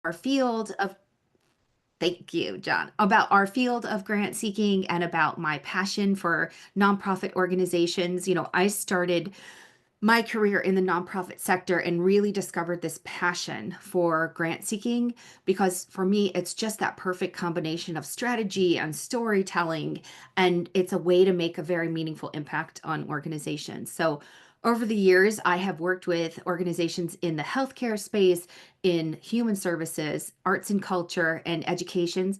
our field of Thank you, John. About our field of grant seeking and about my passion for nonprofit organizations. I started my career in the nonprofit sector and really discovered this passion for grant seeking because for me, it's just that perfect combination of strategy and storytelling. And it's a way to make a very meaningful impact on organizations. So, over the years, I have worked with organizations in the healthcare space, in human services, arts and culture, and education.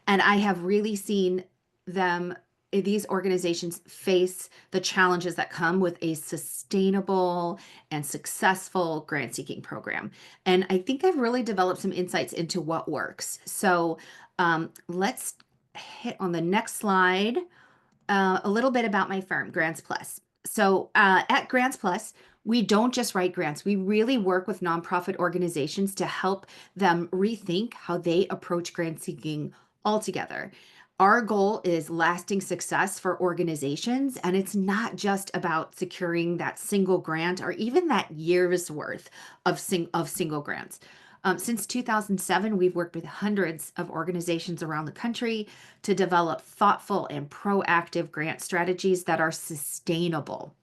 And I have really seen them these organizations face the challenges that come with a sustainable and successful grant seeking program. And I think I've really developed some insights into what works. So let's hit on the next slide a little bit about my firm, Grants Plus. So at Grants Plus, we don't just write grants. We really work with nonprofit organizations to help them rethink how they approach grant seeking altogether. Our goal is lasting success for organizations, and it's not just about securing that single grant or even that year's worth of single grants. Since 2007, we've worked with hundreds of organizations around the country to develop thoughtful and proactive grant strategies that are sustainable.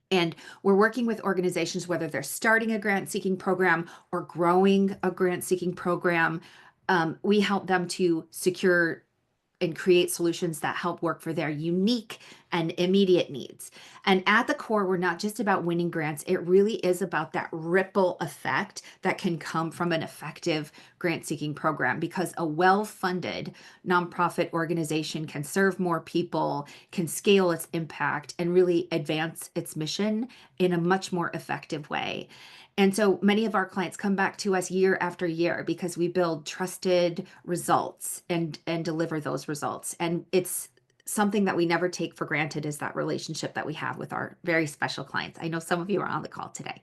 And we're working with organizations, whether they're starting a grant seeking program or growing a grant seeking program. We help them to secure and create solutions that help work for their unique and immediate needs. And at the core, we're not just about winning grants, it really is about that ripple effect that can come from an effective grant seeking program because a well funded nonprofit organization can serve more people, can scale its impact, and really advance its mission in a much more effective way. And so many of our clients come back to us year after year because we build trusted results and deliver those results. And it's something that we never take for granted is that relationship that we have with our very special clients. I know some of you are on the call today.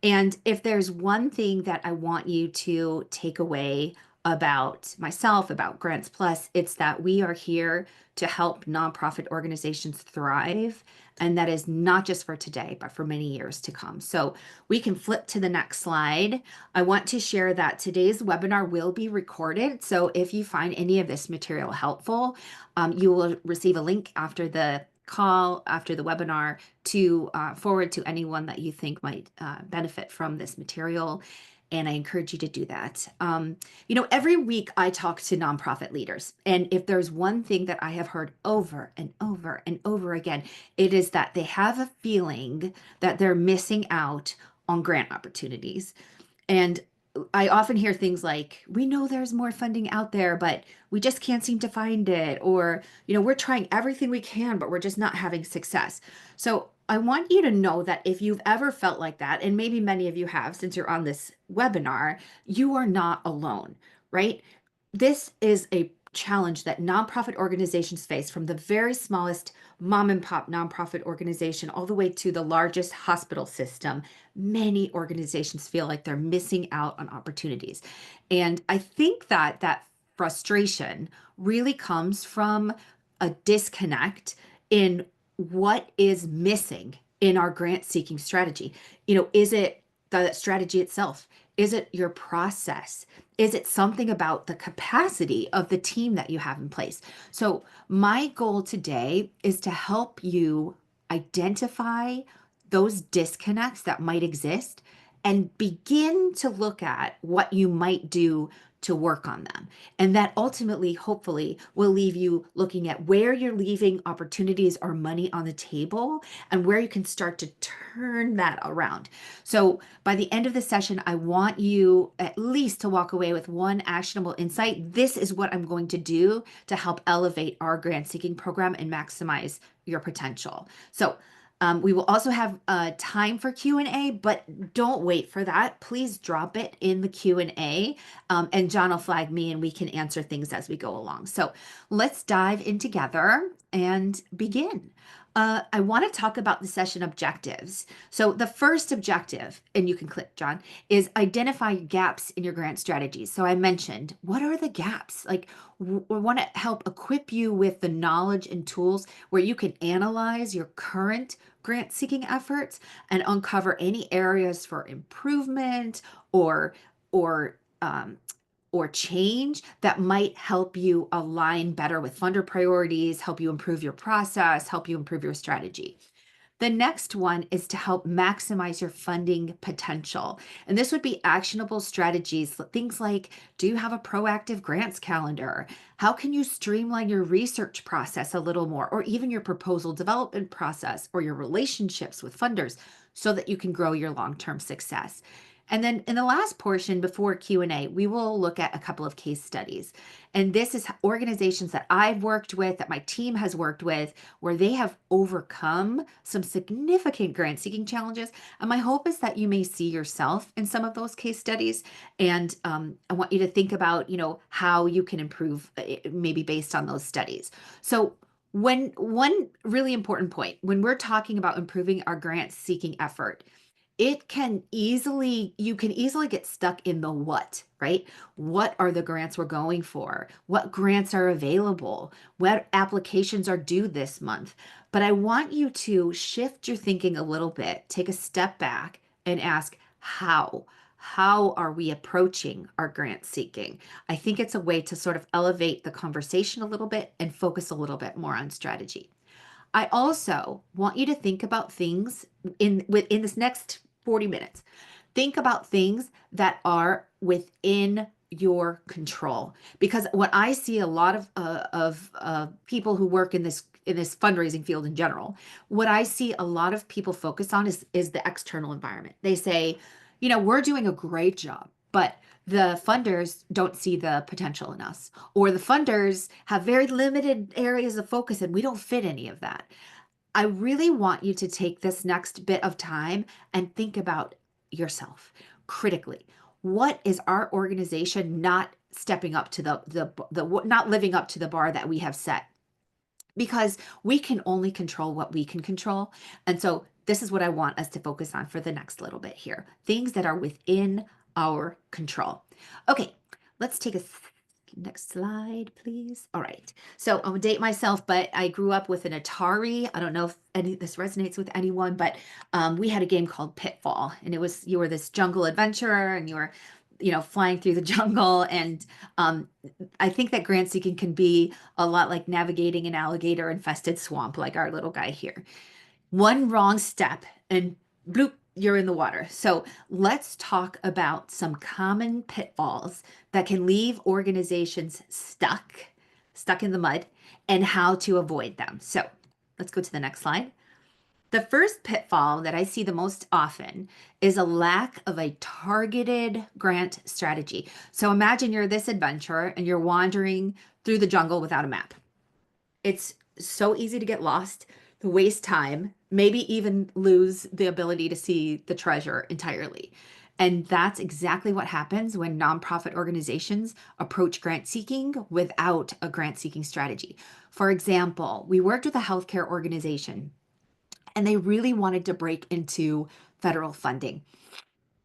And if there's one thing that I want you to take away about myself, about Grants Plus, it's that we are here to help nonprofit organizations thrive. And that is not just for today, but for many years to come. So we can flip to the next slide. I want to share that today's webinar will be recorded. So if you find any of this material helpful, you will receive a link after the call, after the webinar, to forward to anyone that you think might benefit from this material. And I encourage you to do that. Every week I talk to nonprofit leaders. And if there's one thing that I have heard over and over and over again, it is that they have a feeling that they're missing out on grant opportunities. And I often hear things like, we know there's more funding out there, but we just can't seem to find it. Or, we're trying everything we can, but we're just not having success. So I want you to know that if you've ever felt like that, and maybe many of you have since you're on this webinar, you are not alone, right? This is a challenge that nonprofit organizations face from the very smallest mom and pop nonprofit organization all the way to the largest hospital system. Many organizations feel like they're missing out on opportunities. And I think that frustration really comes from a disconnect in what is missing in our grant seeking strategy. Is it the strategy itself? Is it your process? Is it something about the capacity of the team that you have in place? So, my goal today is to help you identify those disconnects that might exist and begin to look at what you might do to work on them. And that ultimately, hopefully, will leave you looking at where you're leaving opportunities or money on the table and where you can start to turn that around. So, by the end of the session, I want you at least to walk away with one actionable insight. This is what I'm going to do to help elevate our grant seeking program and maximize your potential. So, we will also have time for Q&A, but don't wait for that. Please drop it in the Q&A, and John will flag me and we can answer things as we go along. So let's dive in together and begin. I want to talk about the session objectives. So the first objective, and you can click, John, is identify gaps in your grant strategies. So I mentioned, what are the gaps? Like, we want to help equip you with the knowledge and tools where you can analyze your current grant seeking efforts and uncover any areas for improvement or or change that might help you align better with funder priorities, help you improve your process, help you improve your strategy. The next one is to help maximize your funding potential. And this would be actionable strategies, things like, do you have a proactive grants calendar? How can you streamline your research process a little more, or even your proposal development process or your relationships with funders so that you can grow your long-term success? And then in the last portion before Q&A, we will look at a couple of case studies. And this is organizations that I've worked with, that my team has worked with, where they have overcome some significant grant seeking challenges. And my hope is that you may see yourself in some of those case studies. And I want you to think about, how you can improve maybe based on those studies. So one really important point, when we're talking about improving our grant seeking effort, you can easily get stuck in the what, right? What are the grants we're going for? What grants are available? What applications are due this month? But I want you to shift your thinking a little bit, take a step back and ask how. How are we approaching our grant seeking? I think it's a way to sort of elevate the conversation a little bit and focus a little bit more on strategy. I also want you to think about things within this next 40 minutes. Think about things that are within your control, because what I see a lot of people who work in this fundraising field in general, what I see a lot of people focus on is the external environment. They say, we're doing a great job, but the funders don't see the potential in us, or the funders have very limited areas of focus and we don't fit any of that. I really want you to take this next bit of time and think about yourself critically. What is our organization not stepping up to not living up to the bar that we have set? Because we can only control what we can control. And so this is what I want us to focus on for the next little bit here. Things that are within our control. Okay, let's take a next slide, please. All right. So I'll date myself, but I grew up with an Atari. I don't know if this resonates with anyone, but we had a game called Pitfall, and you were this jungle adventurer, and you were, flying through the jungle. And I think that grant seeking can be a lot like navigating an alligator infested swamp, like our little guy here. One wrong step and bloop, you're in the water. So let's talk about some common pitfalls that can leave organizations stuck in the mud, and how to avoid them. So let's go to the next slide. The first pitfall that I see the most often is a lack of a targeted grant strategy. So imagine you're this adventurer and you're wandering through the jungle without a map. It's so easy to get lost, to waste time, maybe even lose the ability to see the treasure entirely. And that's exactly what happens when nonprofit organizations approach grant seeking without a grant seeking strategy. For example, we worked with a healthcare organization and they really wanted to break into federal funding.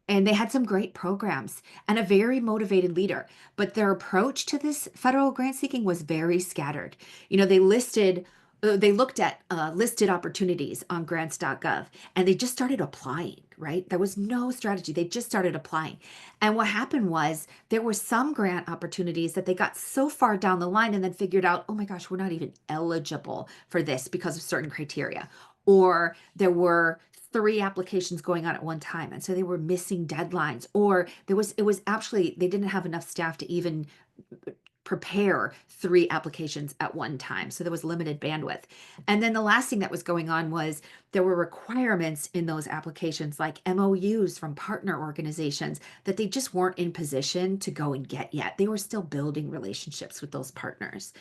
And they had some great programs and a very motivated leader, but their approach to this federal grant seeking was very scattered. They looked at listed opportunities on grants.gov, and they just started applying, right? There was no strategy. They just started applying. And what happened was there were some grant opportunities that they got so far down the line and then figured out, oh my gosh, we're not even eligible for this because of certain criteria. Or there were 3 applications going on at one time, and so they were missing deadlines, or it was actually, they didn't have enough staff to even prepare 3 applications at one time, so there was limited bandwidth. And then the last thing that was going on was there were requirements in those applications, like MOUs from partner organizations, that they just weren't in position to go and get yet. They were still building relationships with those partners.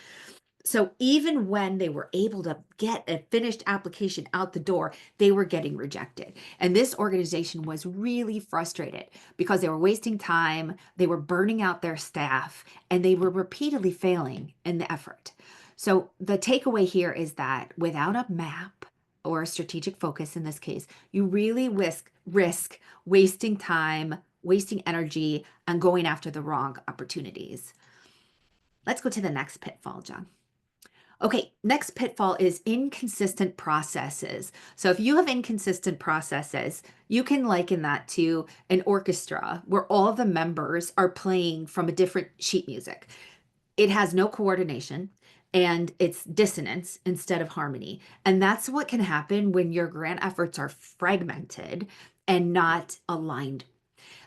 So even when they were able to get a finished application out the door, they were getting rejected. And this organization was really frustrated because they were wasting time, they were burning out their staff, and they were repeatedly failing in the effort. So the takeaway here is that without a map or a strategic focus in this case, you really risk wasting time, wasting energy, and going after the wrong opportunities. Let's go to the next pitfall, John. Okay, next pitfall is inconsistent processes. So if you have inconsistent processes, you can liken that to an orchestra where all of the members are playing from a different sheet music. It has no coordination and it's dissonance instead of harmony. And that's what can happen when your grant efforts are fragmented and not aligned.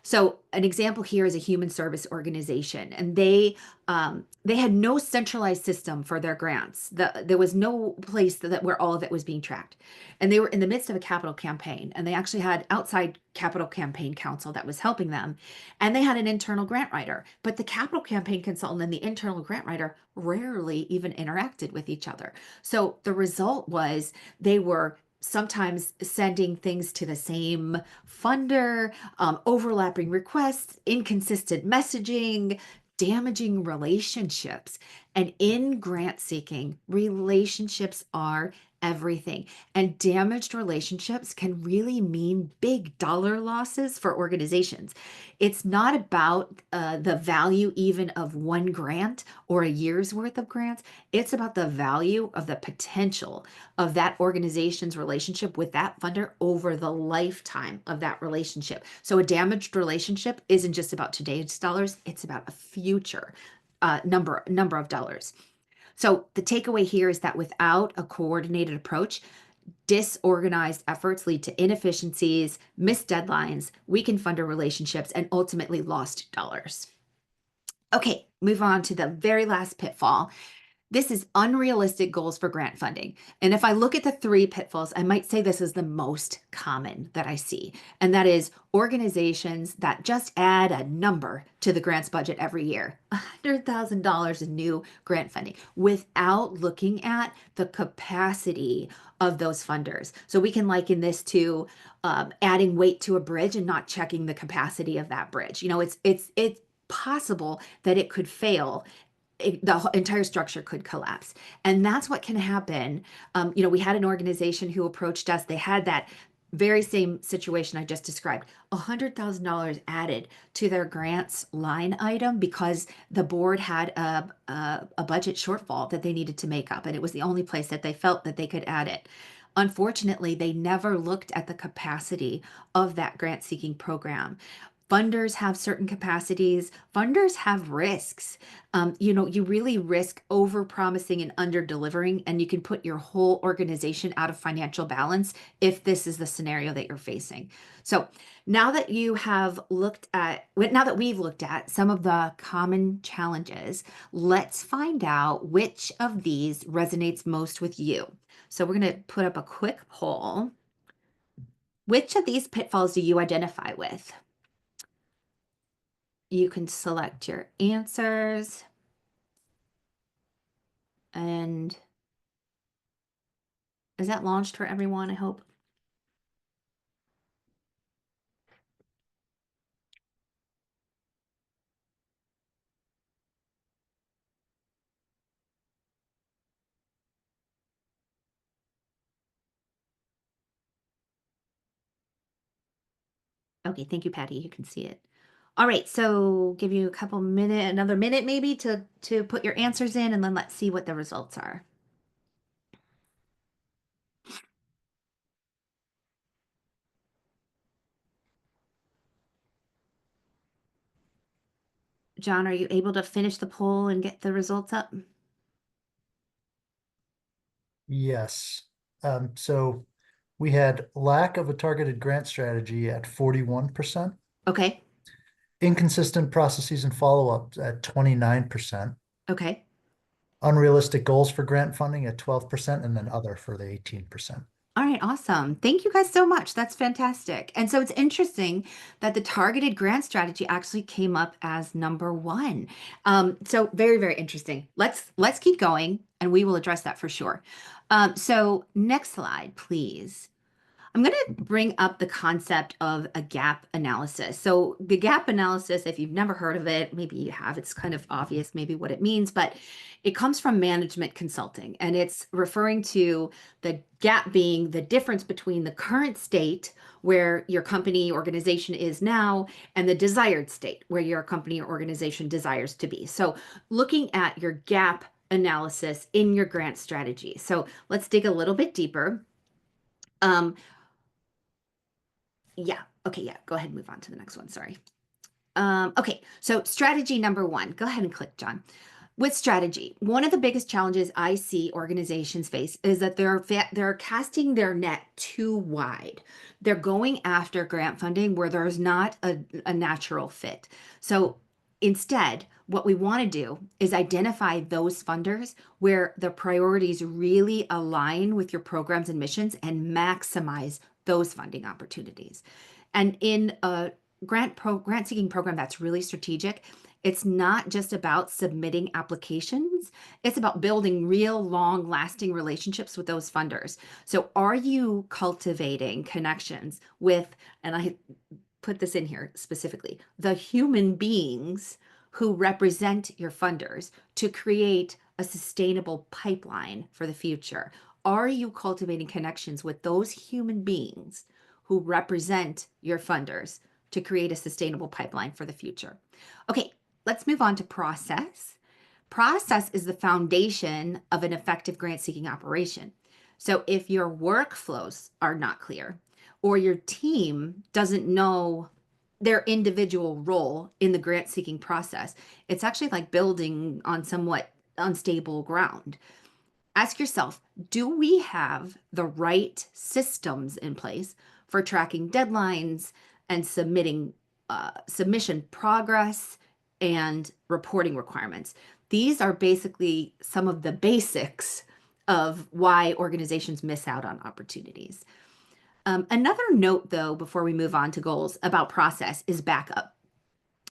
So an example here is a human service organization, and they had no centralized system for their grants. There was no place where all of it was being tracked, and they were in the midst of a capital campaign, and they actually had outside capital campaign counsel that was helping them, and they had an internal grant writer. But the capital campaign consultant and the internal grant writer rarely even interacted with each other. So the result was they were sometimes sending things to the same funder, overlapping requests, inconsistent messaging, damaging relationships. And in grant seeking, relationships are everything. And damaged relationships can really mean big dollar losses for organizations. It's not about the value even of one grant or a year's worth of grants. It's about the value of the potential of that organization's relationship with that funder over the lifetime of that relationship. So a damaged relationship isn't just about today's dollars, it's about a future number of dollars. So the takeaway here is that without a coordinated approach, disorganized efforts lead to inefficiencies, missed deadlines, weakened funder relationships, and ultimately lost dollars. Okay, move on to the very last pitfall. This is unrealistic goals for grant funding. And if I look at the three pitfalls, I might say this is the most common that I see. And that is organizations that just add a number to the grants budget every year, $100,000 in new grant funding, without looking at the capacity of those funders. So we can liken this to adding weight to a bridge and not checking the capacity of that bridge. It's possible that it could fail. The entire structure could collapse. And that's what can happen. We had an organization who approached us. They had that very same situation I just described, $100,000 added to their grants line item because the board had a budget shortfall that they needed to make up. And it was the only place that they felt that they could add it. Unfortunately, they never looked at the capacity of that grant seeking program. Funders have certain capacities. Funders have risks. You really risk over promising and under delivering, and you can put your whole organization out of financial balance if this is the scenario that you're facing. So now that we've looked at some of the common challenges, let's find out which of these resonates most with you. So we're going to put up a quick poll. Which of these pitfalls do you identify with? You can select your answers, and is that launched for everyone, I hope? Okay, thank you, Patty. You can see it. All right, so give you another minute maybe to put your answers in, and then let's see what the results are. John, are you able to finish the poll and get the results up? Yes. So we had lack of a targeted grant strategy at 41%, Okay, inconsistent processes and follow-ups at 29%, okay. unrealistic goals for grant funding at 12%, and then other for the 18%. All right, awesome. Thank you guys so much. That's fantastic. And so it's interesting that the targeted grant strategy actually came up as number one. So very, very interesting. Let's keep going, and we will address that for sure. So next slide, please. I'm going to bring up the concept of a gap analysis. So the gap analysis, if you've never heard of it, maybe you have, it's kind of obvious maybe what it means, but it comes from management consulting, and it's referring to the gap being the difference between the current state where your company organization is now and the desired state where your company or organization desires to be. So looking at your gap analysis in your grant strategy. So let's dig a little bit deeper. Um, yeah, okay, yeah, go ahead and move on to the next one. Sorry. Okay, so strategy number one. Go ahead and click, John. With strategy, one of the biggest challenges I see organizations face is that they're casting their net too wide. They're going after grant funding where there's not a natural fit. So instead, what we want to do is identify those funders where the priorities really align with your programs and missions and maximize those funding opportunities. And in a grant seeking program that's really strategic, it's not just about submitting applications, it's about building real long lasting relationships with those funders. So are you cultivating connections with, and I put this in here specifically, the human beings who represent your funders to create a sustainable pipeline for the future? Are you cultivating connections with those human beings who represent your funders to create a sustainable pipeline for the future? Okay, let's move on to process. Process is the foundation of an effective grant seeking operation. So if your workflows are not clear or your team doesn't know their individual role in the grant seeking process, it's actually like building on somewhat unstable ground. Ask yourself, do we have the right systems in place for tracking deadlines and submission progress and reporting requirements? These are basically some of the basics of why organizations miss out on opportunities. Another note, though, before we move on to goals about process is backup.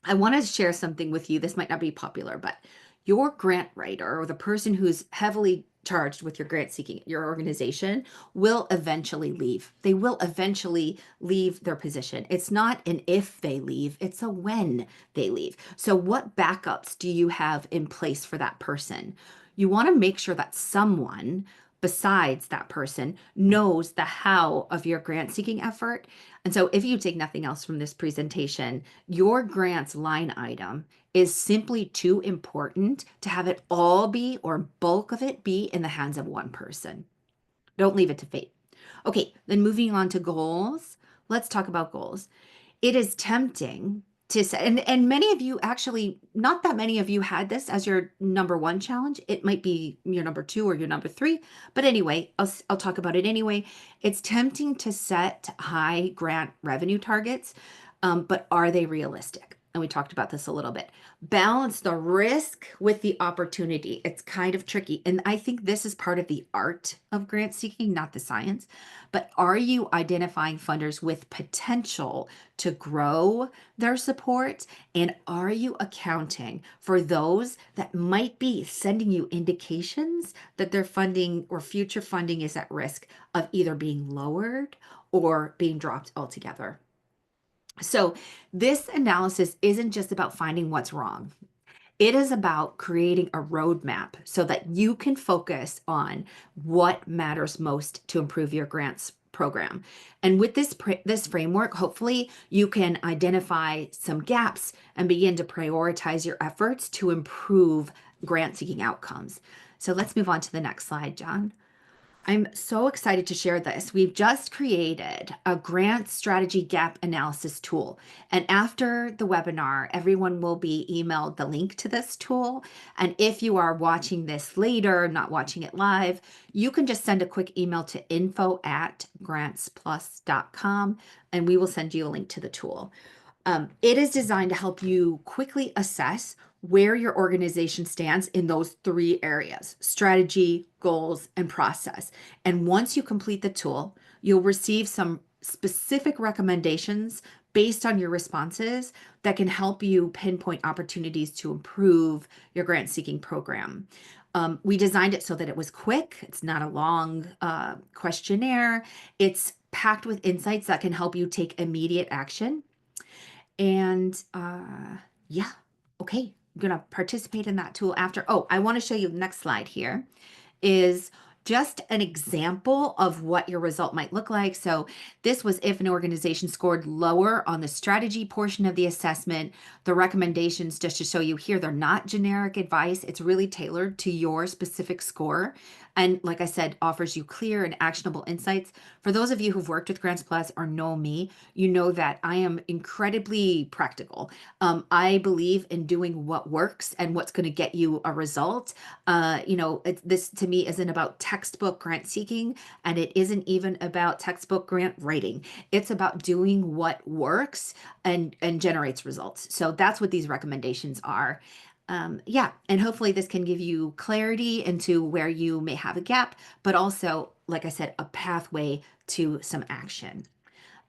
I want to share something with you. This might not be popular, but your grant writer or the person who's heavily charged with your grant seeking, your organization, will eventually leave. They will eventually leave their position. It's not an if they leave, it's a when they leave. So, what backups do you have in place for that person? You want to make sure that someone besides that person knows the how of your grant seeking effort. And so, if you take nothing else from this presentation, your grants line item is simply too important to have it all be or bulk of it be in the hands of one person. Don't leave it to fate. Okay, then moving on to goals. Let's talk about goals. It is tempting to say, and many of you actually, not that many of you had this as your number one challenge. It might be your number two or your number three, but anyway, I'll talk about it anyway. It's tempting to set high grant revenue targets, but are they realistic? And we talked about this a little bit. Balance the risk with the opportunity. It's kind of tricky. And I think this is part of the art of grant seeking, not the science. But are you identifying funders with potential to grow their support? And are you accounting for those that might be sending you indications that their funding or future funding is at risk of either being lowered or being dropped altogether? So, this analysis isn't just about finding what's wrong. It is about creating a roadmap so that you can focus on what matters most to improve your grants program. And with this framework, hopefully you can identify some gaps and begin to prioritize your efforts to improve grant seeking outcomes. So let's move on to the next slide, John. I'm so excited to share this. We've just created a grant strategy gap analysis tool. And after the webinar, everyone will be emailed the link to this tool. And if you are watching this later, not watching it live, you can just send a quick email to info@grantsplus.com and we will send you a link to the tool. It is designed to help you quickly assess where your organization stands in those three areas: strategy, goals, and process. And once you complete the tool, you'll receive some specific recommendations based on your responses that can help you pinpoint opportunities to improve your grant seeking program. We designed it so that it was quick, it's not a long questionnaire, it's packed with insights that can help you take immediate action. And yeah, okay, I'm gonna participate in that tool after. Oh, I want to show you the next slide here is just an example of what your result might look like. So, this was if an organization scored lower on the strategy portion of the assessment. The recommendations, just to show you here, they're not generic advice. It's really tailored to your specific score. And like I said, offers you clear and actionable insights. For those of you who've worked with Grants Plus or know me, you know that I am incredibly practical. I believe in doing what works and what's going to get you a result. This to me isn't about textbook grant seeking, and it isn't even about textbook grant writing. It's about doing what works and generates results. So that's what these recommendations are. Yeah, and hopefully this can give you clarity into where you may have a gap, but also, like I said, a pathway to some action.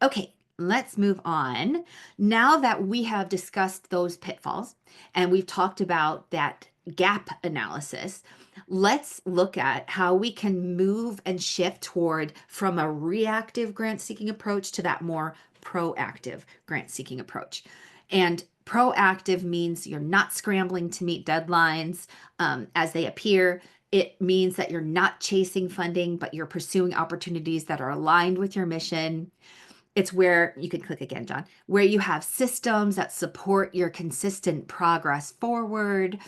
Okay, let's move on. Now that we have discussed those pitfalls and we've talked about that gap analysis, let's look at how we can move and shift toward from a reactive grant seeking approach to that more proactive grant seeking approach. And proactive means you're not scrambling to meet deadlines as they appear. It means that you're not chasing funding, but you're pursuing opportunities that are aligned with your mission. It's where you can click again, John, where you have systems that support your consistent progress forward.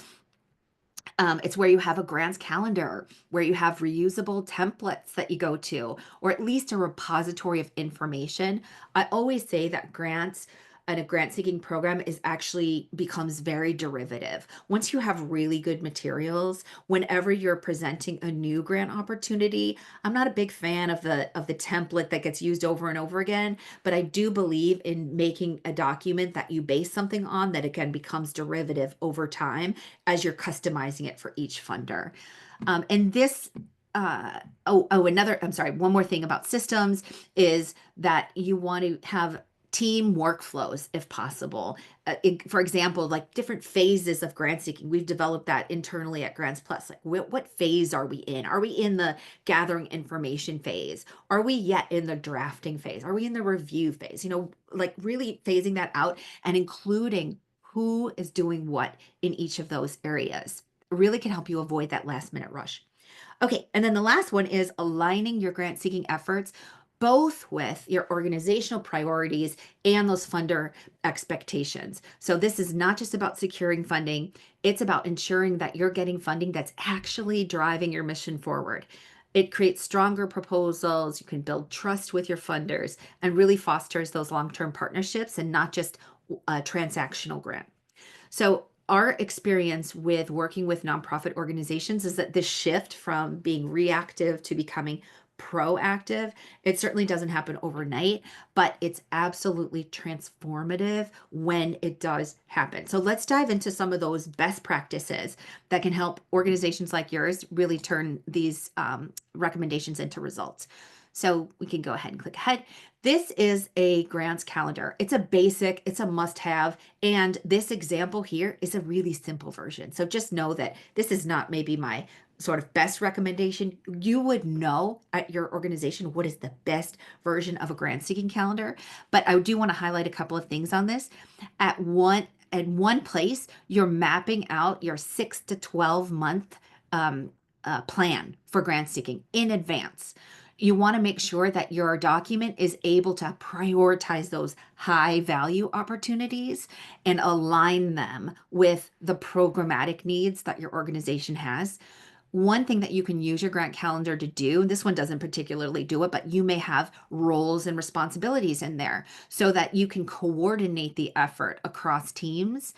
It's where you have a grants calendar, where you have reusable templates that you go to, or at least a repository of information. I always say that grants and a grant seeking program is actually becomes very derivative. Once you have really good materials, whenever you're presenting a new grant opportunity, I'm not a big fan of the template that gets used over and over again, but I do believe in making a document that you base something on that again becomes derivative over time as you're customizing it for each funder. And this, I'm sorry, one more thing about systems is that you want to have team workflows if possible. For example, like different phases of grant seeking, we've developed that internally at Grants Plus. Like, what phase are we in? Are we in the gathering information phase? Are we yet in the drafting phase? Are we in the review phase? Like really phasing that out and including who is doing what in each of those areas really can help you avoid that last minute rush. Okay, and then the last one is aligning your grant seeking efforts both with your organizational priorities and those funder expectations. So this is not just about securing funding, it's about ensuring that you're getting funding that's actually driving your mission forward. It creates stronger proposals, you can build trust with your funders, and really fosters those long-term partnerships and not just a transactional grant. So our experience with working with nonprofit organizations is that this shift from being reactive to becoming proactive, it certainly doesn't happen overnight, but it's absolutely transformative when it does happen. So let's dive into some of those best practices that can help organizations like yours really turn these recommendations into results. So we can go ahead and click ahead. This is a grants calendar. It's a basic, it's a must have. And this example here is a really simple version. So just know that this is not maybe my sort of best recommendation. You would know at your organization what is the best version of a grant seeking calendar. But I do want to highlight a couple of things on this. At one place, you're mapping out your 6 to 12 month plan for grant seeking in advance. You want to make sure that your document is able to prioritize those high value opportunities and align them with the programmatic needs that your organization has. One thing that you can use your grant calendar to do, and this one doesn't particularly do it, but you may have roles and responsibilities in there so that you can coordinate the effort across teams.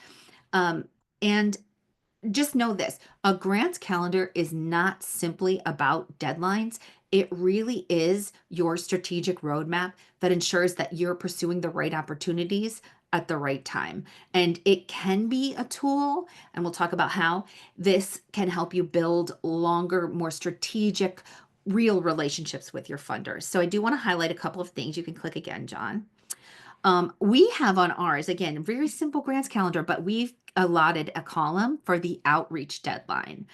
And just know this, a grants calendar is not simply about deadlines. It really is your strategic roadmap that ensures that you're pursuing the right opportunities at the right time. And it can be a tool, and we'll talk about how this can help you build longer, more strategic, real relationships with your funders. So I do want to highlight a couple of things. You can click again, John. We have on ours, again, very simple grants calendar, but we've allotted a column for the outreach deadline.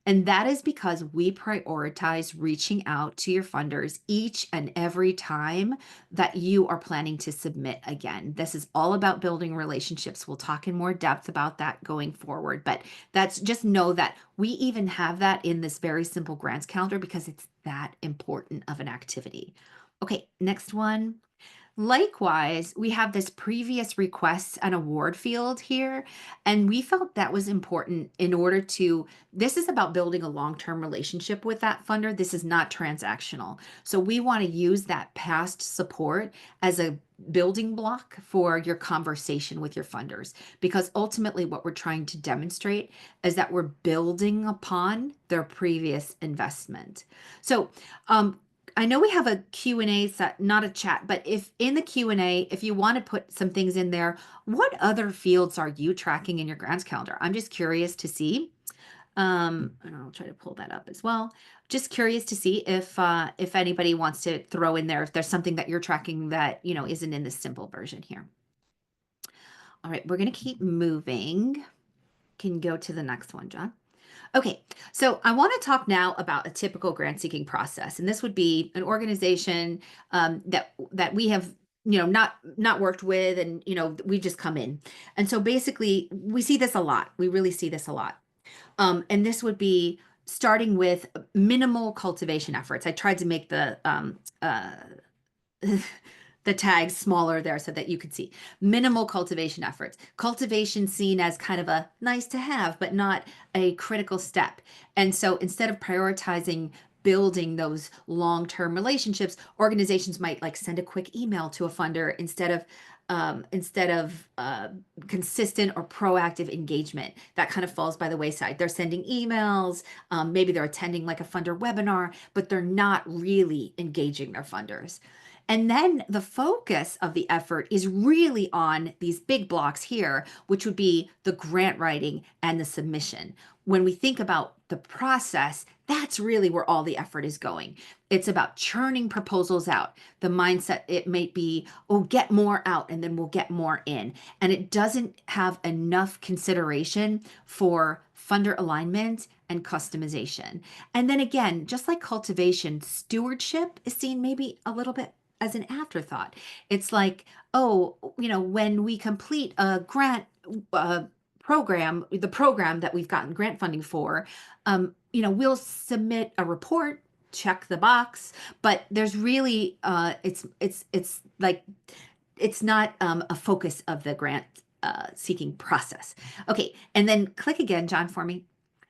And that is because we prioritize reaching out to your funders each and every time that you are planning to submit again. This is all about building relationships. We'll talk in more depth about that going forward, but that's just know that we even have that in this very simple grants calendar because it's that important of an activity. Okay, next one. Likewise, we have this previous requests and award field here, and we felt that was important in order to, this is about building a long-term relationship with that funder. This is not transactional. So we want to use that past support as a building block for your conversation with your funders, because ultimately what we're trying to demonstrate is that we're building upon their previous investment. So, I know we have a Q&A set, not a chat, but if in the Q&A, if you want to put some things in there, what other fields are you tracking in your grants calendar? I'm just curious to see. And I'll try to pull that up as well. Just curious to see if anybody wants to throw in there, if there's something that you're tracking that, isn't in the simple version here. All right, we're going to keep moving. Can go to the next one, John. Okay, so I want to talk now about a typical grant seeking process, and this would be an organization that we have not worked with, and we just come in, and so basically we see this a lot. We really see this a lot, and this would be starting with minimal cultivation efforts. I tried to make the tags smaller there so that you could see minimal cultivation efforts. Cultivation seen as kind of a nice to have, but not a critical step. And so instead of prioritizing building those long-term relationships, organizations might like send a quick email to a funder instead of consistent or proactive engagement. That kind of falls by the wayside. They're sending emails, maybe they're attending like a funder webinar, but they're not really engaging their funders. And then the focus of the effort is really on these big blocks here, which would be the grant writing and the submission. When we think about the process, that's really where all the effort is going. It's about churning proposals out. The mindset, it might be, oh, get more out and then we'll get more in. And it doesn't have enough consideration for funder alignment and customization. And then again, just like cultivation, stewardship is seen maybe a little bit as an afterthought. It's like, oh, when we complete a grant program, the program that we've gotten grant funding for, we'll submit a report, check the box, but there's really, it's like, it's not a focus of the grant seeking process. Okay, and then click again, John, for me.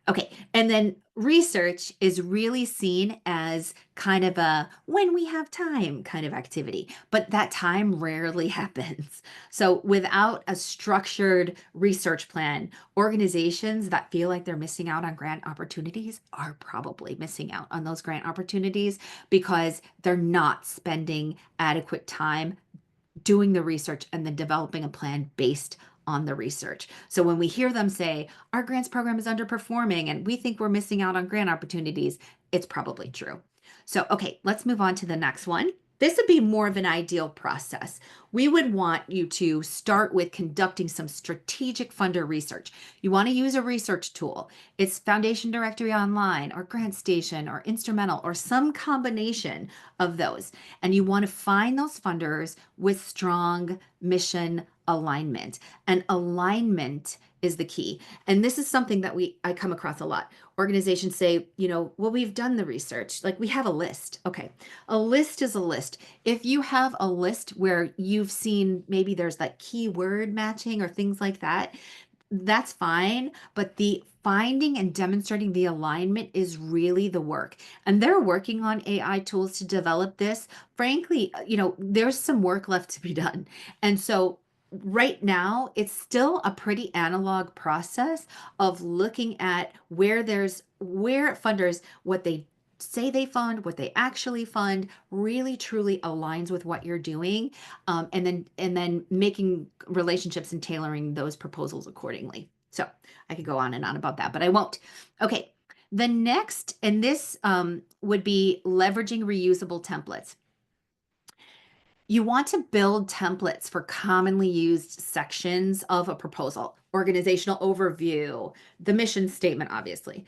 Okay, and then research is really seen as kind of a when we have time kind of activity, but that time rarely happens. So without a structured research plan, organizations that feel like they're missing out on grant opportunities are probably missing out on those grant opportunities because they're not spending adequate time doing the research and then developing a plan based on the research. So when we hear them say, our grants program is underperforming and we think we're missing out on grant opportunities, it's probably true. So, okay, let's move on to the next one. This would be more of an ideal process. We would want you to start with conducting some strategic funder research. You want to use a research tool. It's Foundation Directory Online or GrantStation or Instrumental or some combination of those. And you want to find those funders with strong mission alignment. And alignment is the key. And this is something that I come across a lot. Organizations say, well, we've done the research. Like we have a list. Okay. A list is a list. If you have a list where you've seen maybe there's like keyword matching or things like that, that's fine, but the finding and demonstrating the alignment is really the work. And they're working on AI tools to develop this. Frankly, there's some work left to be done. And so right now, it's still a pretty analog process of looking at where funders, what they say they fund, what they actually fund, really truly aligns with what you're doing, and then making relationships and tailoring those proposals accordingly. So I could go on and on about that, but I won't. Okay, the next, and this would be leveraging reusable templates. You want to build templates for commonly used sections of a proposal. organizational overview, the mission statement, obviously,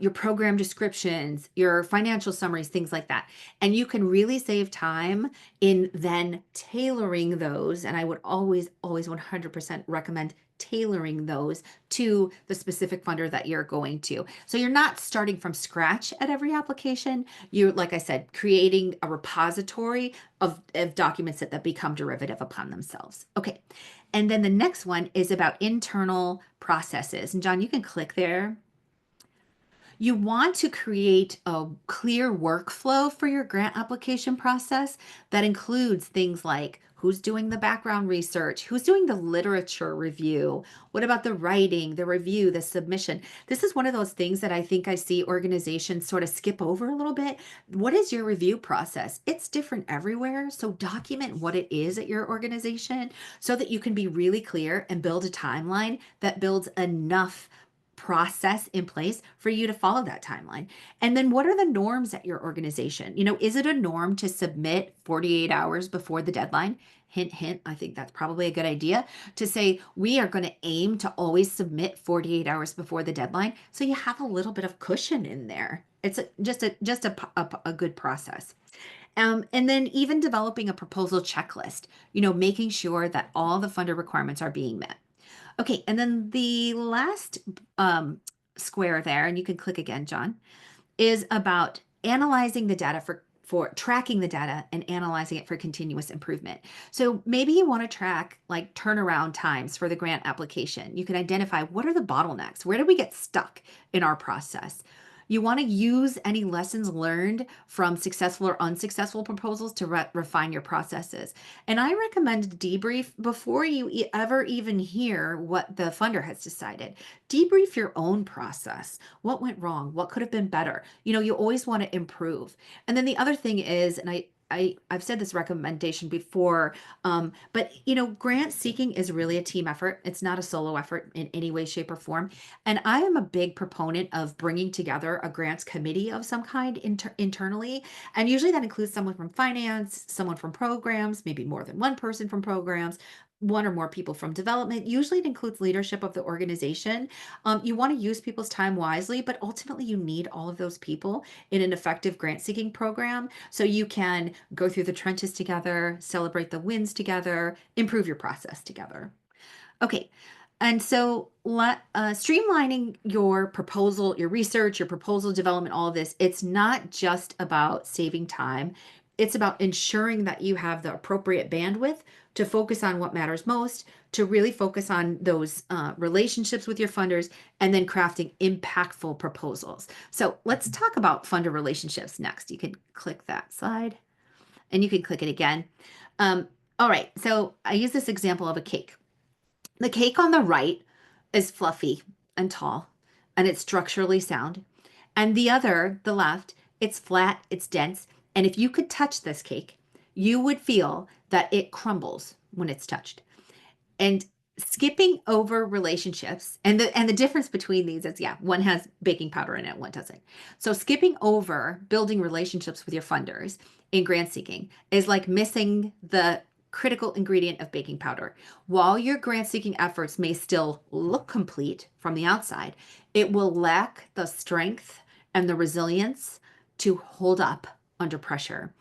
your program descriptions, your financial summaries, things like that. And you can really save time in then tailoring those. And I would always, always 100% recommend tailoring those to the specific funder that you're going to. So you're not starting from scratch at every application. You're, like I said, creating a repository of documents that become derivative upon themselves. Okay. And then the next one is about internal processes. And John, you can click there. You want to create a clear workflow for your grant application process that includes things like who's doing the background research, who's doing the literature review, what about the writing, the review, the submission. This is one of those things that I think I see organizations sort of skip over a little bit. What is your review process? It's different everywhere. So document what it is at your organization so that you can be really clear and build a timeline that builds enough process in place for you to follow that timeline. And then what are the norms at your organization? Is it a norm to submit 48 hours before the deadline? Hint, hint, I think that's probably a good idea to say we are going to aim to always submit 48 hours before the deadline. So you have a little bit of cushion in there. It's just a good process. And then even developing a proposal checklist, making sure that all the funder requirements are being met. Okay, and then the last um, square there, and you can click again, John, is about analyzing the data for tracking the data and analyzing it for continuous improvement. So maybe you want to track like turnaround times for the grant application. You can identify what are the bottlenecks? Where did we get stuck in our process? You want to use any lessons learned from successful or unsuccessful proposals to refine your processes. And I recommend debrief before you ever even hear what the funder has decided. Debrief your own process. What went wrong? What could have been better? You always want to improve. And then the other thing is, and I've said this recommendation before, but grant seeking is really a team effort. It's not a solo effort in any way, shape, or form. And I am a big proponent of bringing together a grants committee of some kind internally. And usually that includes someone from finance, someone from programs, maybe more than one person from programs, one or more people from development. Usually it includes leadership of the organization. You want to use people's time wisely, but ultimately you need all of those people in an effective grant seeking program so you can go through the trenches together, celebrate the wins together, improve your process together. Okay. And so streamlining your proposal, your research, your proposal development, all of this, it's not just about saving time. It's about ensuring that you have the appropriate bandwidth to focus on what matters most, to really focus on those relationships with your funders, and then crafting impactful proposals. So let's talk about funder relationships next. You can click that slide and you can click it again. All right, so I use this example of a cake. The cake on the right is fluffy and tall, and it's structurally sound. And the other, the left, it's flat, it's dense. And if you could touch this cake, you would feel that it crumbles when it's touched. And skipping over relationships and the difference between these is, yeah, one has baking powder in it, one doesn't. So skipping over building relationships with your funders in grant seeking is like missing the critical ingredient of baking powder. While your grant seeking efforts may still look complete from the outside, it will lack the strength and the resilience to hold up under pressure.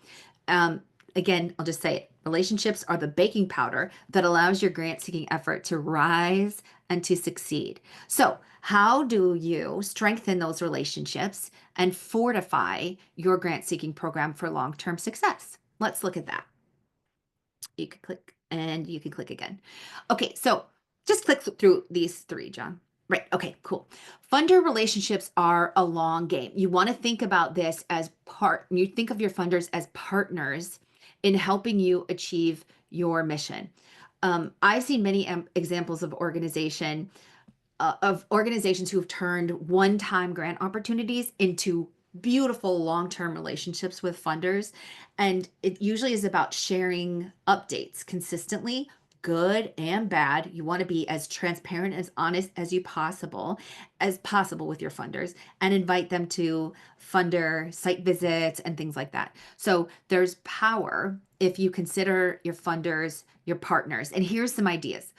Um, Again, I'll just say it. Relationships are the baking powder that allows your grant seeking effort to rise and to succeed. So, how do you strengthen those relationships and fortify your grant seeking program for long term success? Let's look at that. You can click and you can click again. Okay, so just click through these three, John. Right. Okay, cool. Funder relationships are a long game. You want to think about this as you think of your funders as partners in helping you achieve your mission. I've seen many examples of organizations who have turned one-time grant opportunities into beautiful long-term relationships with funders. And it usually is about sharing updates consistently, good and bad. You want to be as transparent, as honest as possible with your funders, and invite them to funder site visits and things like that. So there's power if you consider your funders your partners. And here's some ideas.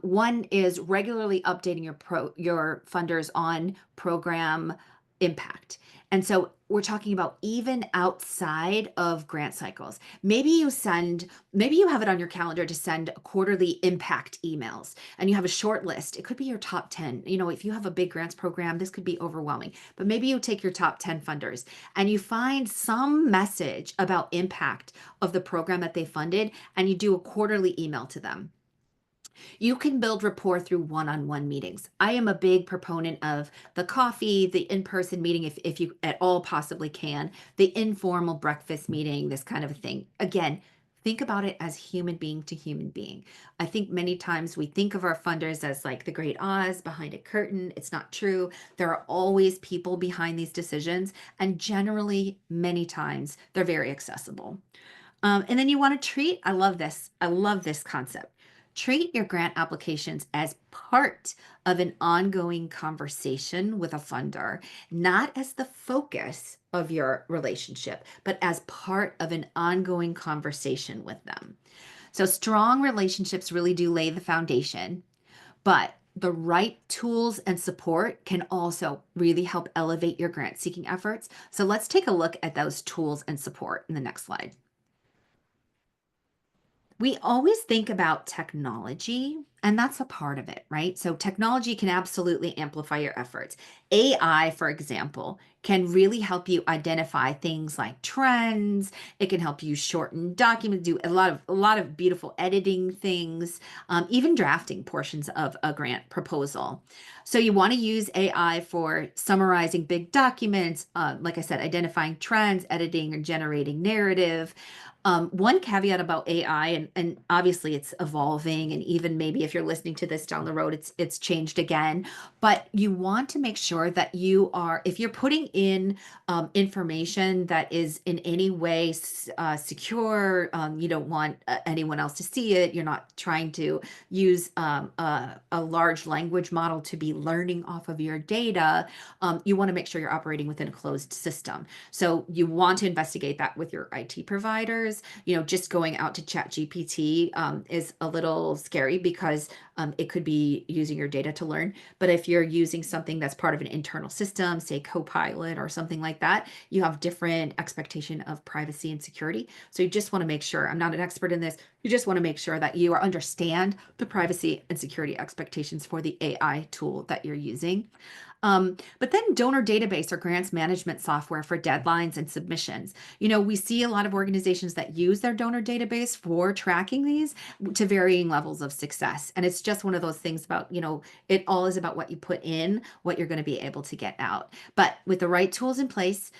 One is regularly updating your funders on program impact. And so we're talking about even outside of grant cycles. Maybe you have it on your calendar to send quarterly impact emails and you have a short list. It could be your top 10. You know, if you have a big grants program, this could be overwhelming, but maybe you take your top 10 funders and you find some message about impact of the program that they funded and you do a quarterly email to them. You can build rapport through one-on-one meetings. I am a big proponent of the coffee, the in-person meeting, if you at all possibly can, the informal breakfast meeting, this kind of a thing. Again, think about it as human being to human being. I think many times we think of our funders as like the great Oz behind a curtain. It's not true. There are always people behind these decisions, and generally, many times, they're very accessible. And then you want to treat, I love this. I love this concept. Treat your grant applications as part of an ongoing conversation with a funder, not as the focus of your relationship, but as part of an ongoing conversation with them. So, strong relationships really do lay the foundation, but the right tools and support can also really help elevate your grant seeking efforts. So, let's take a look at those tools and support in the next slide. We always think about technology, and that's a part of it, right? So, technology can absolutely amplify your efforts. AI, for example, can really help you identify things like trends. It can help you shorten documents, do a lot of beautiful editing things, even drafting portions of a grant proposal. So, you want to use AI for summarizing big documents, like I said, identifying trends, editing or generating narrative. One caveat about AI, and obviously it's evolving, and even maybe if you're listening to this down the road, it's changed again. But you want to make sure that if you're putting in information that is in any way secure, you don't want anyone else to see it. You're not trying to use a large language model to be learning off of your data. You want to make sure you're operating within a closed system. So you want to investigate that with your IT providers. Just going out to chat GPT is a little scary because it could be using your data to learn. But if you're using something that's part of an internal system, say Copilot or something like that, you have different expectation of privacy and security. So you just want to make sure, I'm not an expert in this, you just want to make sure that you understand the privacy and security expectations for the AI tool that you're using. But then donor database or grants management software for deadlines and submissions. We see a lot of organizations that use their donor database for tracking these to varying levels of success. And it's just one of those things about, it all is about what you put in, what you're going to be able to get out. But with the right tools in place,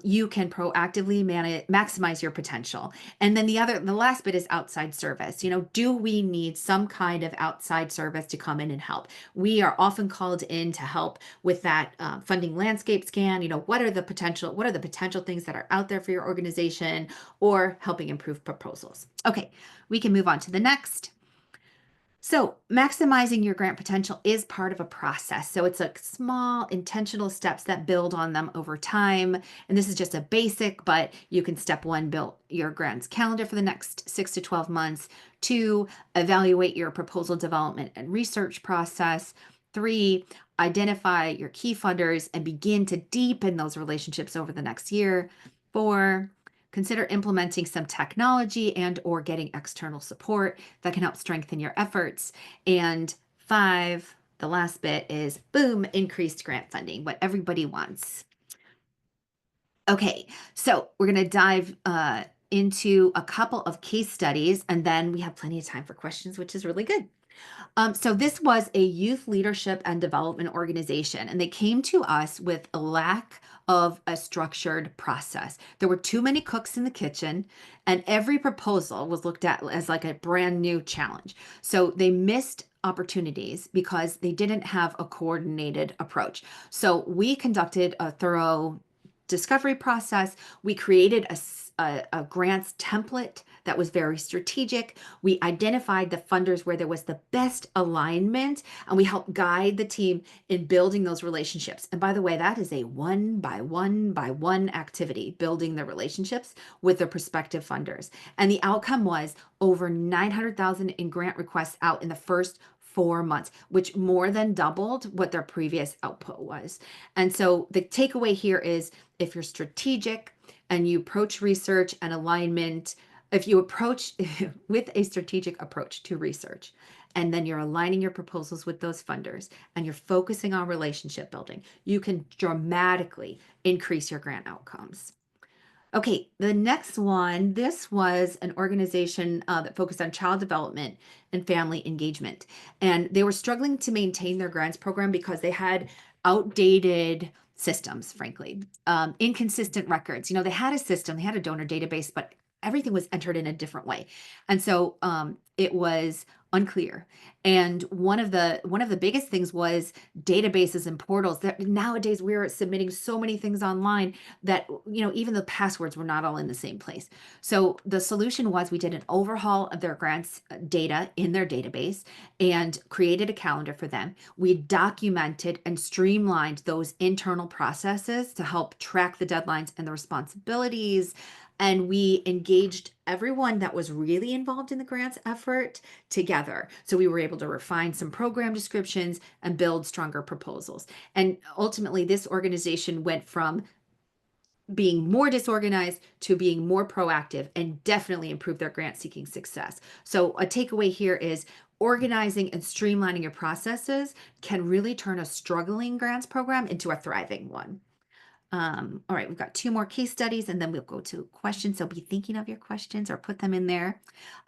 you can proactively maximize your potential. And then the last bit is outside service. Do we need some kind of outside service to come in and help? We are often called in to help with that funding landscape scan. What are the potential things that are out there for your organization, or helping improve proposals? Okay, we can move on to the next. So, maximizing your grant potential is part of a process. So, it's like small, intentional steps that build on them over time. And this is just a basic, but you can step one, build your grants calendar for the next 6 to 12 months. Two, evaluate your proposal development and research process. Three, identify your key funders and begin to deepen those relationships over the next year. Four, consider implementing some technology and or getting external support that can help strengthen your efforts. And five, the last bit is boom, increased grant funding, what everybody wants. Okay, so we're going to dive into a couple of case studies, and then we have plenty of time for questions, which is really good. So this was a youth leadership and development organization, and they came to us with a lack of a structured process. There were too many cooks in the kitchen, and every proposal was looked at as like a brand new challenge. So they missed opportunities because they didn't have a coordinated approach. So we conducted a thorough discovery process. We created a grants template that was very strategic. We identified the funders where there was the best alignment, and we helped guide the team in building those relationships. And by the way, that is a one by one by one activity, building the relationships with the prospective funders. And the outcome was over 900,000 in grant requests out in the first 4 months, which more than doubled what their previous output was. And so the takeaway here is if you're strategic and you approach research and alignment, if you approach with a strategic approach to research, and then you're aligning your proposals with those funders and you're focusing on relationship building, you can dramatically increase your grant outcomes. Okay, the next one, this was an organization that focused on child development and family engagement. And they were struggling to maintain their grants program because they had outdated systems, frankly, inconsistent records. They had a system, they had a donor database, but everything was entered in a different way. And so it was unclear. And one of the biggest things was databases and portals that nowadays we're submitting so many things online that even the passwords were not all in the same place. So the solution was we did an overhaul of their grants data in their database and created a calendar for them. We documented and streamlined those internal processes to help track the deadlines and the responsibilities, and we engaged everyone that was really involved in the grants effort together. So we were able to refine some program descriptions and build stronger proposals. And ultimately, this organization went from being more disorganized to being more proactive and definitely improve their grant seeking success. So a takeaway here is organizing and streamlining your processes can really turn a struggling grants program into a thriving one. All right, we've got two more case studies and then we'll go to questions. So be thinking of your questions or put them in there.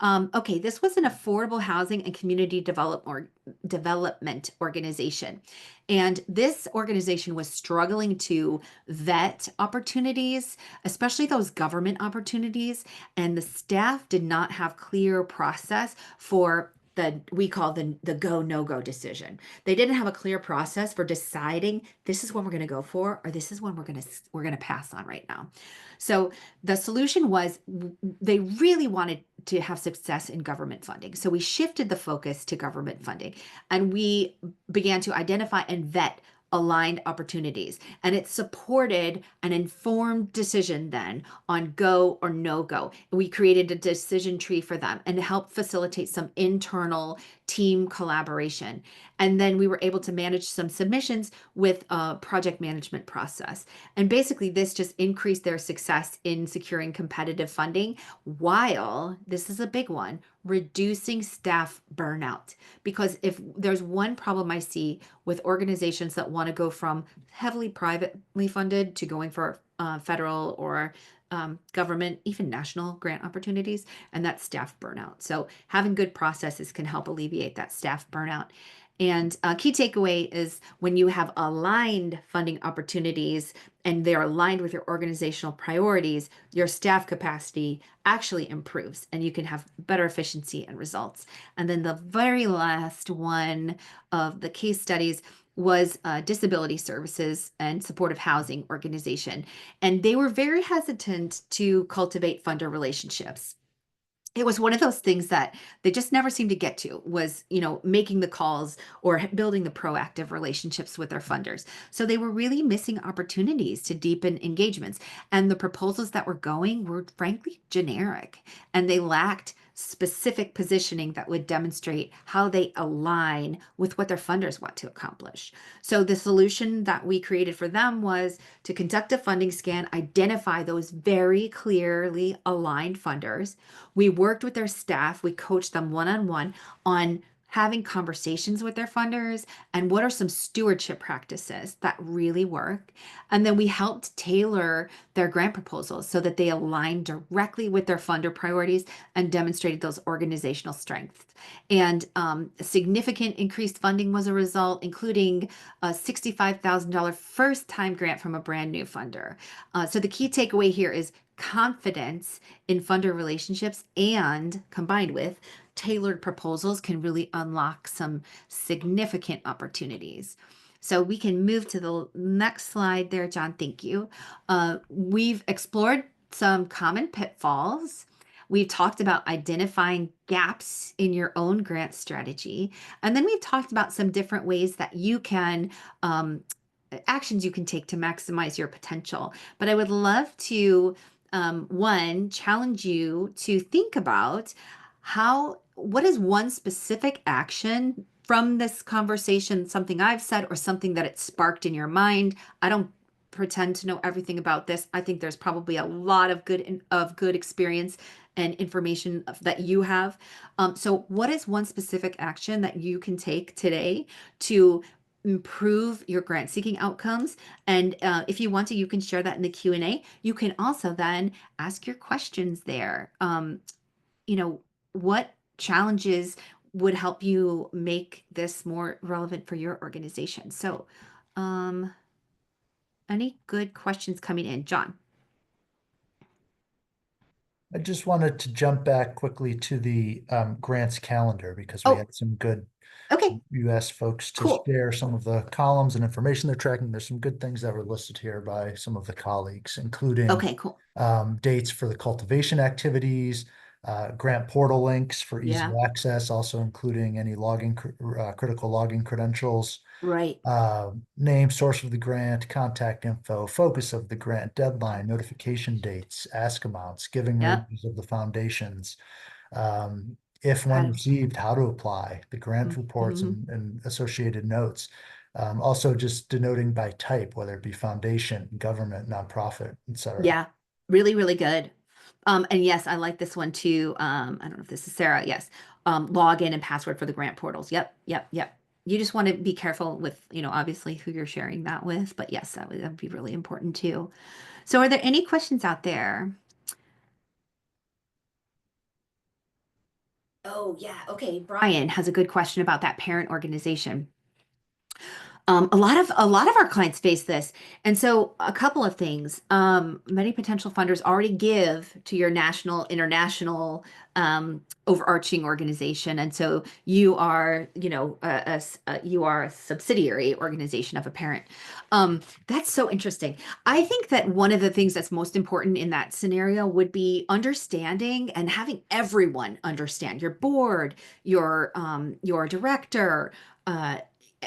Okay, this was an affordable housing and community development organization. And this organization was struggling to vet opportunities, especially those government opportunities. And the staff did not have clear process for we call the go no go decision. They didn't have a clear process for deciding this is what we're going to go for or this is one we're going to pass on right now. So the solution was they really wanted to have success in government funding. So we shifted the focus to government funding and we began to identify and vet aligned opportunities. And it supported an informed decision then on go or no go. We created a decision tree for them and helped facilitate some internal team collaboration. And then we were able to manage some submissions with a project management process. And basically, this just increased their success in securing competitive funding while, this is a big one, reducing staff burnout. Because if there's one problem I see with organizations that want to go from heavily privately funded to going for federal or government, even national grant opportunities, and that's staff burnout. So having good processes can help alleviate that staff burnout. And a key takeaway is when you have aligned funding opportunities and they're aligned with your organizational priorities, your staff capacity actually improves and you can have better efficiency and results. And then the very last one of the case studies was disability services and supportive housing organization. And they were very hesitant to cultivate funder relationships. It was one of those things that they just never seemed to get to was, making the calls or building the proactive relationships with their funders. So they were really missing opportunities to deepen engagements. And the proposals that were going were frankly generic and they lacked specific positioning that would demonstrate how they align with what their funders want to accomplish. So the solution that we created for them was to conduct a funding scan, identify those very clearly aligned funders. We worked with their staff, we coached them one-on-one on having conversations with their funders and what are some stewardship practices that really work. And then we helped tailor their grant proposals so that they align directly with their funder priorities and demonstrated those organizational strengths. And significant increased funding was a result, including a $65,000 first time grant from a brand new funder. So the key takeaway here is confidence in funder relationships and combined with tailored proposals can really unlock some significant opportunities. So we can move to the next slide there, John. Thank you. We've explored some common pitfalls We've talked about identifying gaps in your own grant strategy. And then we've talked about some different ways that you can, um, actions you can take to maximize your potential. But I would love to, one, challenge you to think about what is one specific action from this conversation, something I've said or something that it sparked in your mind. I don't pretend to know everything about this. I think there's probably a lot of good experience and information that you have. So what is one specific action that you can take today to improve your grant seeking outcomes? And if you want to, you can share that in the Q&A. You can also then ask your questions there. You know, what challenges would help you make this more relevant for your organization? So, um, any good questions coming in, John? I just wanted to jump back quickly to the grants calendar because we Oh, had some good okay, US folks to cool. share some of the columns and information they're tracking. There's some good things that were listed here by some of the colleagues, including Okay, cool. dates for the cultivation activities, grant portal links for easy Yeah, access, also including any critical logging credentials, right. name, source of the grant, contact info, focus of the grant, deadline, notification dates, ask amounts, giving Yep. ranges of the foundations, if How when to, received, how to apply, the grant reports mhm. and associated notes. Also just denoting by type, whether it be foundation, government, nonprofit, etc. Yeah, really, really good. And yes, I like this one too. I don't know if this is Sarah. Yes. Login and password for the grant portals. Yep, yep, yep. You just want to be careful with, obviously who you're sharing that with, but yes, that would be really important too. So are there any questions out there? Oh, yeah. Okay. Brian has a good question about that parent organization. A lot of our clients face this, and so a couple of things. Many potential funders already give to your national, international, overarching organization, and so you are, you are a subsidiary organization of a parent. That's so interesting. I think that one of the things that's most important in that scenario would be understanding and having everyone understand your board, your director.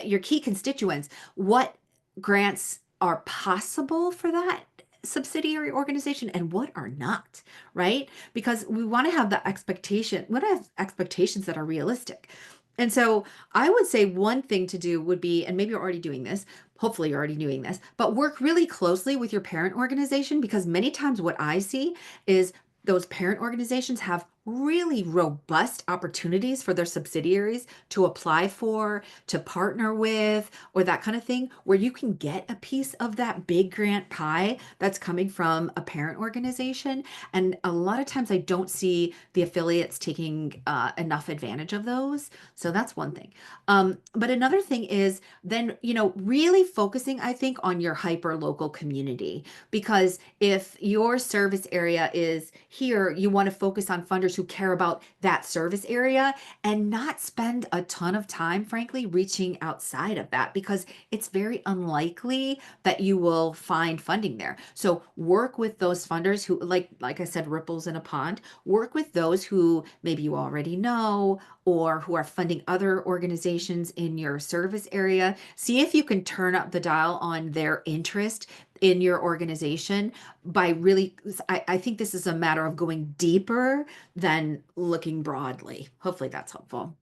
Your key constituents, what grants are possible for that subsidiary organization and what are not, right? Because we want to have the expectation, we want to have expectations that are realistic. And so I would say one thing to do would be, and maybe you're already doing this, hopefully you're already doing this, but work really closely with your parent organization because many times what I see is those parent organizations have really robust opportunities for their subsidiaries to apply for, to partner with, or that kind of thing, where you can get a piece of that big grant pie that's coming from a parent organization. And a lot of times I don't see the affiliates taking enough advantage of those. So that's one thing. But another thing is then, really focusing, I think, on your hyper local community. Because if your service area is here, you want to focus on funders who care about that service area and not spend a ton of time, frankly, reaching outside of that because it's very unlikely that you will find funding there. So work with those funders who, like I said, ripples in a pond. Work with those who maybe you already know or who are funding other organizations in your service area. See if you can turn up the dial on their interest in your organization by really, I think this is a matter of going deeper than looking broadly. Hopefully that's helpful.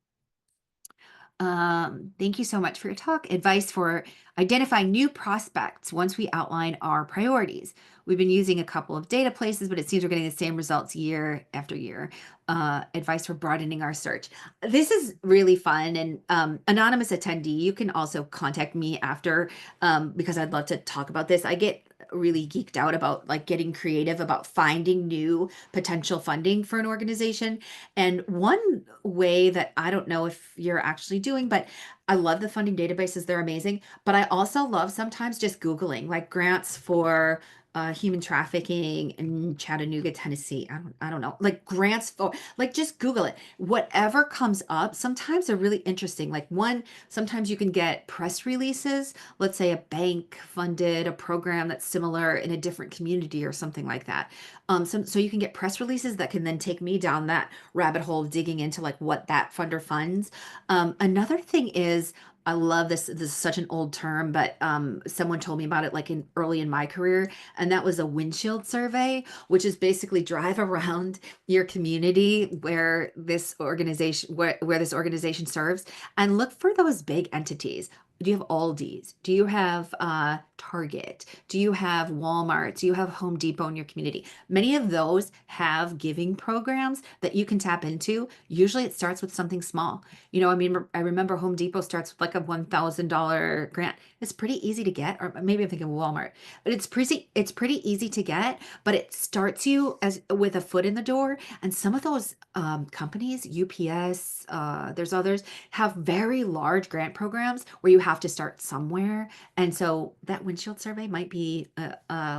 Thank you so much for your talk. Advice for identifying new prospects once we outline our priorities. We've been using a couple of data places, but it seems we're getting the same results year after year. Advice for broadening our search. This is really fun. And anonymous attendee, you can also contact me after because I'd love to talk about this. I get really geeked out about like getting creative about finding new potential funding for an organization. And one way that I don't know if you're actually doing, but I love the funding databases, they're amazing. But I also love sometimes just Googling like grants for human trafficking in Chattanooga, Tennessee. I don't know. Like grants for, like just Google it. Whatever comes up, sometimes they're really interesting. Like one, sometimes you can get press releases. Let's say a bank funded a program that's similar in a different community or something like that. So you can get press releases that can then take me down that rabbit hole of digging into like what that funder funds. Another thing is, I love this. This is such an old term, but someone told me about it like in early in my career, and that was a windshield survey, which is basically drive around your community where this organization serves, and look for those big entities. Do you have Aldi's? Do you have Target? Do you have Walmart? Do you have Home Depot in your community? Many of those have giving programs that you can tap into. Usually it starts with something small. I mean, I remember Home Depot starts with like a $1,000 grant. It's pretty easy to get, or maybe I'm thinking Walmart, but it's pretty easy to get, but it starts you as with a foot in the door. And some of those companies, UPS, there's others, have very large grant programs where you have to start somewhere. And so that windshield survey might be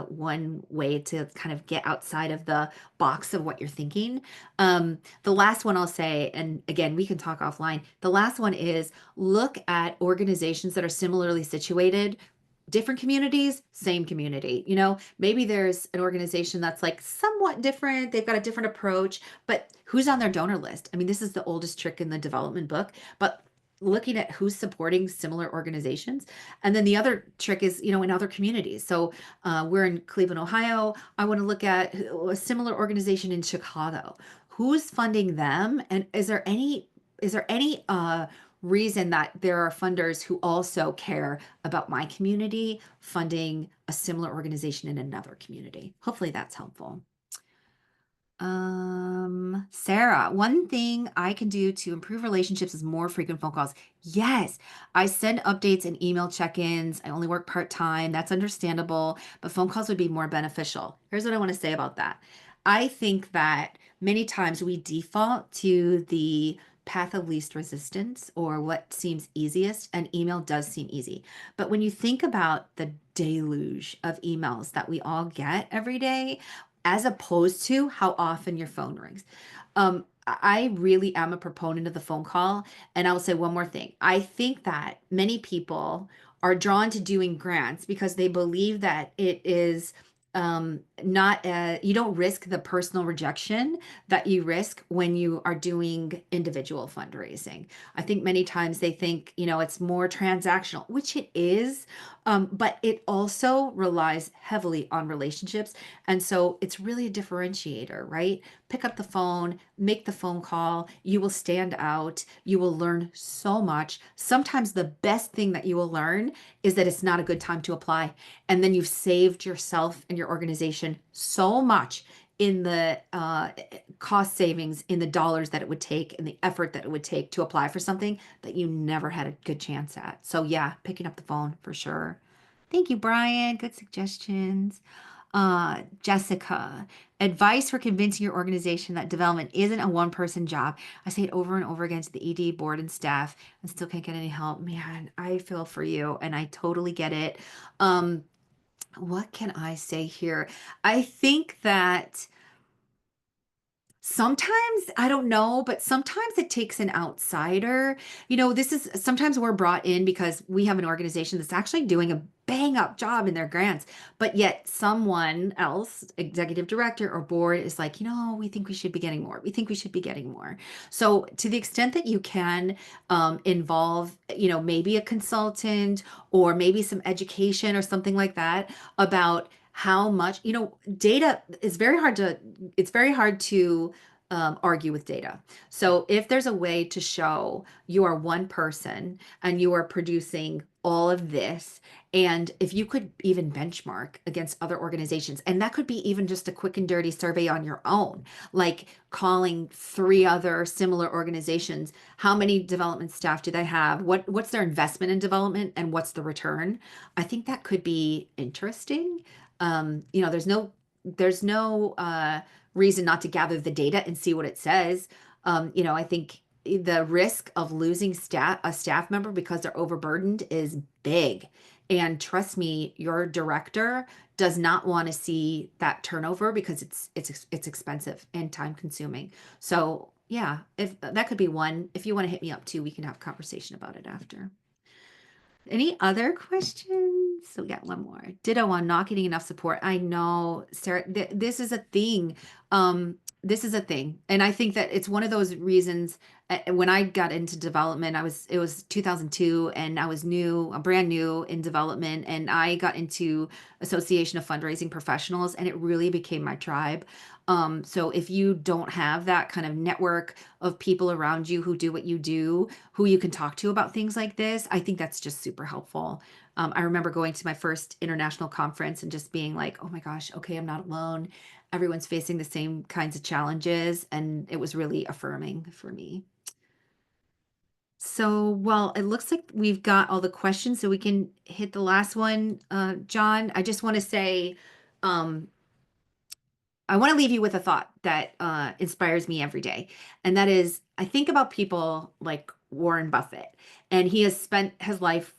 one way to kind of get outside of the box of what you're thinking. The last one I'll say, and again, we can talk offline. The last one is look at organizations that are similarly situated, different communities, same community. Maybe there's an organization that's like somewhat different, they've got a different approach, but who's on their donor list? I mean, this is the oldest trick in the development book, but looking at who's supporting similar organizations. And then the other trick is, in other communities. So we're in Cleveland, Ohio. I want to look at a similar organization in Chicago. Who's funding them? And is there any reason that there are funders who also care about my community funding a similar organization in another community? Hopefully that's helpful. Sarah, one thing I can do to improve relationships is more frequent phone calls. Yes, I send updates and email check-ins. I only work part-time. That's understandable, but phone calls would be more beneficial. Here's what I want to say about that. I think that many times we default to the path of least resistance or what seems easiest, and email does seem easy. But when you think about the deluge of emails that we all get every day, as opposed to how often your phone rings. I really am a proponent of the phone call. And I will say one more thing. I think that many people are drawn to doing grants because they believe that it is not you don't risk the personal rejection that you risk when you are doing individual fundraising. I think many times they think, it's more transactional, which it is, but it also relies heavily on relationships. And so it's really a differentiator, right? Pick up the phone, make the phone call. You will stand out. You will learn so much. Sometimes the best thing that you will learn is that it's not a good time to apply. And then you've saved yourself and your organization so much in the cost savings, in the dollars that it would take, and the effort that it would take to apply for something that you never had a good chance at. So, yeah, picking up the phone for sure. Thank you, Brian. Good suggestions. Jessica, advice for convincing your organization that development isn't a one-person job. I say it over and over again to the ED board and staff and still can't get any help. Man, I feel for you and I totally get it. What can I say here? I think that sometimes, I don't know, but sometimes it takes an outsider. This is sometimes we're brought in because we have an organization that's actually doing a bang up job in their grants, but yet someone else, executive director or board, is like, we think we should be getting more. We think we should be getting more. So, to the extent that you can involve, maybe a consultant or maybe some education or something like that about how much, data is very hard to argue with data. So if there's a way to show you are one person and you are producing all of this, and if you could even benchmark against other organizations, and that could be even just a quick and dirty survey on your own, like calling three other similar organizations, how many development staff do they have? What's their investment in development and what's the return? I think that could be interesting. There's no reason not to gather the data and see what it says. I think the risk of losing a staff member because they're overburdened is big. And trust me, your director does not want to see that turnover because it's expensive and time consuming. So yeah, if that could be one, if you want to hit me up too, we can have a conversation about it after. Any other questions? So we got one more. Ditto on not getting enough support. I know, Sarah, this is a thing. This is a thing. And I think that it's one of those reasons when I got into development, it was 2002 and I was brand new in development, and I got into Association of Fundraising Professionals, and it really became my tribe. So if you don't have that kind of network of people around you who do what you do, who you can talk to about things like this, I think that's just super helpful. I remember going to my first international conference and just being like, oh my gosh, okay, I'm not alone. Everyone's facing the same kinds of challenges. And it was really affirming for me. So, well, it looks like we've got all the questions, so we can hit the last one. John, I just want to say, um, I want to leave you with a thought that inspires me every day. And that is, I think about people like Warren Buffett, and he has spent his life,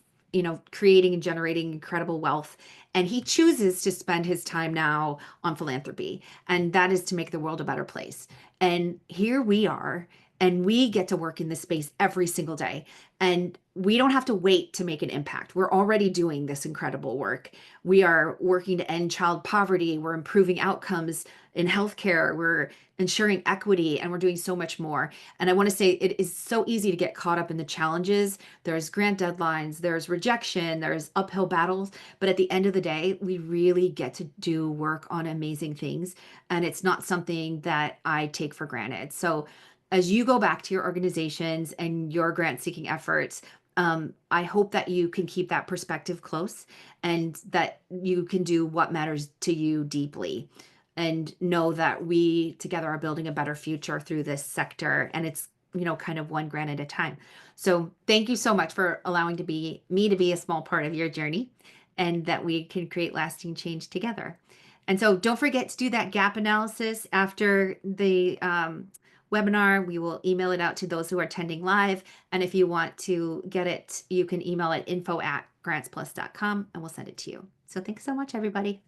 creating and generating incredible wealth. And he chooses to spend his time now on philanthropy. And that is to make the world a better place. And here we are, and we get to work in this space every single day. And we don't have to wait to make an impact. We're already doing this incredible work. We are working to end child poverty. We're improving outcomes in healthcare, we're ensuring equity, and we're doing so much more. And I want to say it is so easy to get caught up in the challenges. There's grant deadlines, there's rejection, there's uphill battles. But at the end of the day, we really get to do work on amazing things. And it's not something that I take for granted. So as you go back to your organizations and your grant seeking efforts, I hope that you can keep that perspective close and that you can do what matters to you deeply and know that we together are building a better future through this sector, and it's kind of one grant at a time. So thank you so much for allowing to be a small part of your journey, and that we can create lasting change together. And so don't forget to do that gap analysis after the webinar. We will email it out to those who are attending live, and if you want to get it, you can email at info@grantsplus.com and we'll send it to you. So thanks so much, everybody.